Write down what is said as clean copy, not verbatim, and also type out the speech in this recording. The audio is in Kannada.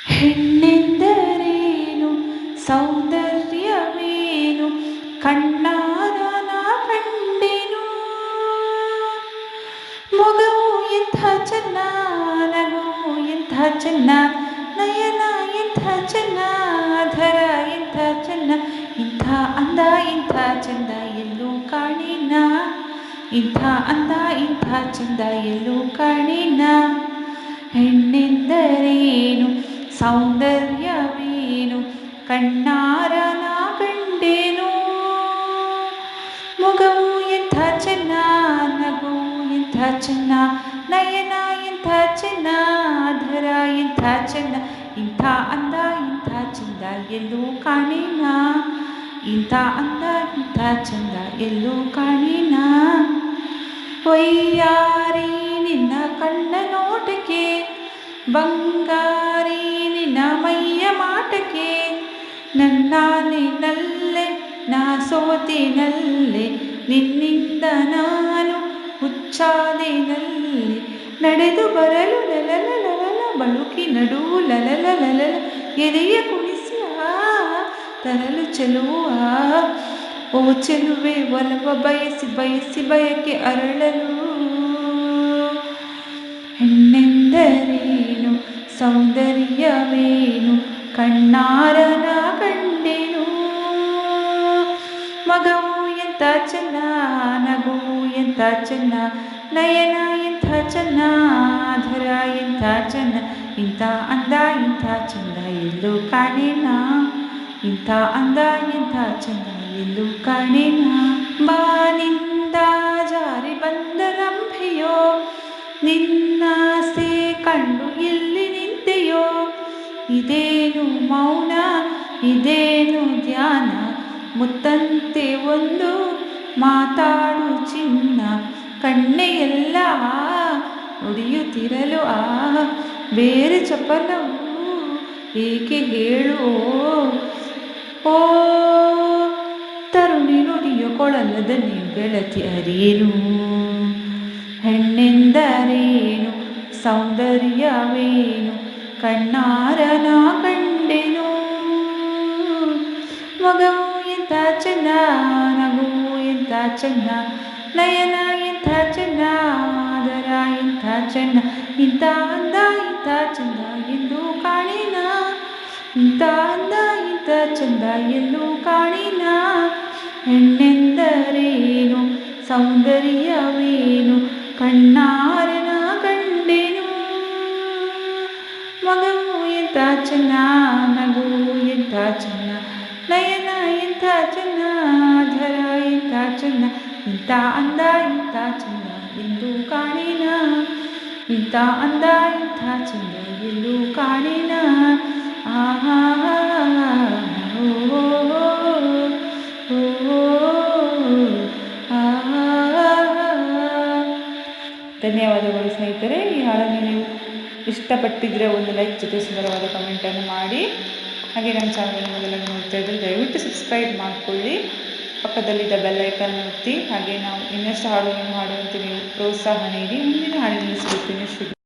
ಹೆಣ್ಣೆಂದರೇನು ಸೌಂದರ್ಯವೇನು ಕಣ್ಣಾರ ನಾ ಕಂಡೆನು. ಮೊಗವು ಎಂಥ ಚೆನ್ನ, ನಗುವು ಎಂಥ ಚೆನ್ನ, ನಯನ ಎಂಥ ಚೆನ್ನ, ಧರ ಎಂಥ ಚೆನ್ನ, ಇಂಥ ಅಂದ ಇಂಥ ಚಂದ ಎಲ್ಲೂ ಕಾಣಿನ, ಇಂಥ ಅಂದ ಇಂಥ ಚಂದ ಎಲ್ಲೂ ಕಾಣಿನ. ಹೆಣ್ಣೆಂದರೇನು ಸೌಂದರ್ಯವೇನು ಕಣ್ಣಾರ ನಾ ಕಂಡೆನು. ಮೊಗವು ಎಂಥ ಚೆನ್ನ, ನಗುವು ಎಂಥ ಚೆನ್ನ, ನಯನ ಎಂಥ ಚೆನ್ನ, ಧರ ಎಂಥ ಚೆನ್ನ, ಇಂಥ ಅಂದ ಇಂಥ ಚಂದ ಎಲ್ಲೂ ಕಾಣಿನ, ಇಂಥ ಅಂದ ಇಂಥ ಚಂದ ಎಲ್ಲೂ ಕಾಣಿನ. ವಯ್ಯಾರಿ ನಿನ್ನ ಕಣ್ಣ ನೋಟಕ್ಕೆ, ಬಂಗಾರಿ ನಿನ್ನ ಮೈಯ ಮಾಟಕ್ಕೆ, ನನ್ನಲ್ಲೇ ನಾ ಸೋತಿನಲ್ಲೇ, ನಿನ್ನಿಂದ ನಾನು ಹುಚ್ಚಾದೆನಲ್ಲೇ, ನಡೆದು ಬರಲು ಲಲಲ ಬಳುಕಿ ನಡುವು ಲಲಲ ಎದೆಯ ಕುಣಿಸಿ ತರಲು ಚೆಲುವ, ಓ ಚೆಲುವೆ ಒಲವ ಬಯಸಿ ಬಯಸಿ ಬಯಕೆ ಅರಳಲು. ಹೆಣ್ಣೆಂದರೇನು ಸೌಂದರ್ಯವೇನು ಕಣ್ಣಾರ ನಾ ಕಂಡೆನು. ಮಗವು ಎಂಥ ಚೆನ್ನ, ನಗುವು ಎಂಥ ಚೆನ್ನ, ನಯನ ಎಂಥ ಚೆನ್ನ, ಧರ ಎಂಥ ಚೆನ್ನ, ಇಂಥ ಅಂದ ಇಂಥ ಚಂದ ಎಲ್ಲೂ ಕಾಣೆನ, ಇಂಥ ಅಂದ ಇಂಥ ಚಂದ ಎಲ್ಲೂ ಕಾಣೆನ. ಬಾನಿಂದ ಜಾರಿ ಬಂದ ರಂಭೆಯೋ, ನಿನ್ನಾಸೆ ಕಂಡು ಇಲ್ಲಿ ನಿಂತೆಯೋ, ಇದೇನು ಮೌನ ಇದೇನು ಧ್ಯಾನ, ಮುತ್ತಂತೆ ಒಂದು ಮಾತಾಡು ಚಿನ್ನ, ಕಣ್ಣೆಯೆಲ್ಲ ಒಡೆಯುತ್ತಿರಲು ಬೇರೆ ಚಪಲವು ಏಕೆ ಹೇಳು. ಓ ತರುಣಿ ನುಡಿಯೋ ಕೊಳಲದ ನೀವು ಗೆಳತಿ ಅರಿಯೇನು. ಹೆಣ್ಣೆಂದರೇನು ಸೌಂದರ್ಯವೇನು ಕಣ್ಣಾರ ನಾ ಕಂಡೆನು. ಮಗವು ಎಂಥ ಚೆನ್ನ, ನಗುವು ಎಂಥ ಚೆನ್ನ, ನಯನ ಎಂಥ ಚೆನ್ನ, ಧರ ಎಂಥ ಚೆನ್ನ, ಇಂಥ ಅಂದ ಇಂಥ ಚಂದ ಎಲ್ಲೂ ಕಾಣಿನ, ಇಂಥ ಅಂದ ಇಂಥ ಚಂದ ಎಲ್ಲೂ ಕಾಣಿನ. ಹೆಣ್ಣೆಂದರೇನು ಸೌಂದರ್ಯವೇನು ಕಣ್ಣಾರ ನಾ ಕಂಡೆನು. ಮಗವು ಎಂಥ ಚೆನ್ನ, ನಗುವು ಎಂಥ ಚೆನ್ನ, ನಯನ ಎಂಥ ಚೆನ್ನ, ಧರ ಎಂಥ ಚೆನ್ನ, ಇಂಥ ಅಂದ ಇಂಥ ಚಂದ ಎಲ್ಲೂ ಕಾಣಿನ, ಇಂಥ ಅಂದ ಇಂಥ ಚಂದ ಎಲ್ಲೂ ಕಾಣಿನ. ಧನ್ಯವಾದಗಳು ಸ್ನೇಹಿತರೆ. ಈ ಹಾಡನ್ನು ನೀವು ಇಷ್ಟಪಟ್ಟಿದ್ದರೆ ಒಂದು ಲೈಕ್ ಜೊತೆ ಸುಂದರವಾದ ಕಮೆಂಟನ್ನು ಮಾಡಿ. ಹಾಗೆ ನಮ್ಮ ಚಾನಲ್ ಮೊದಲನ್ನು ನೋಡ್ತಾ ಇದ್ದರೆ ದಯವಿಟ್ಟು ಸಬ್ಸ್ಕ್ರೈಬ್ ಮಾಡಿಕೊಳ್ಳಿ, ಪಕ್ಕದಲ್ಲಿದ್ದ ಬೆಲ್ ಐಕಾನ್ ಒತ್ತಿ. ಹಾಗೆ ನಾವು ಇನ್ನಷ್ಟು ಹಾಡುಗಳನ್ನು ಹಾಡುವಂತೆ ನೀವು ಪ್ರೋತ್ಸಾಹ ನೀಡಿ. ಮುಂದಿನ ಹಾಡಿನಲ್ಲಿ ಸಿಗುತ್ತೇನೆ.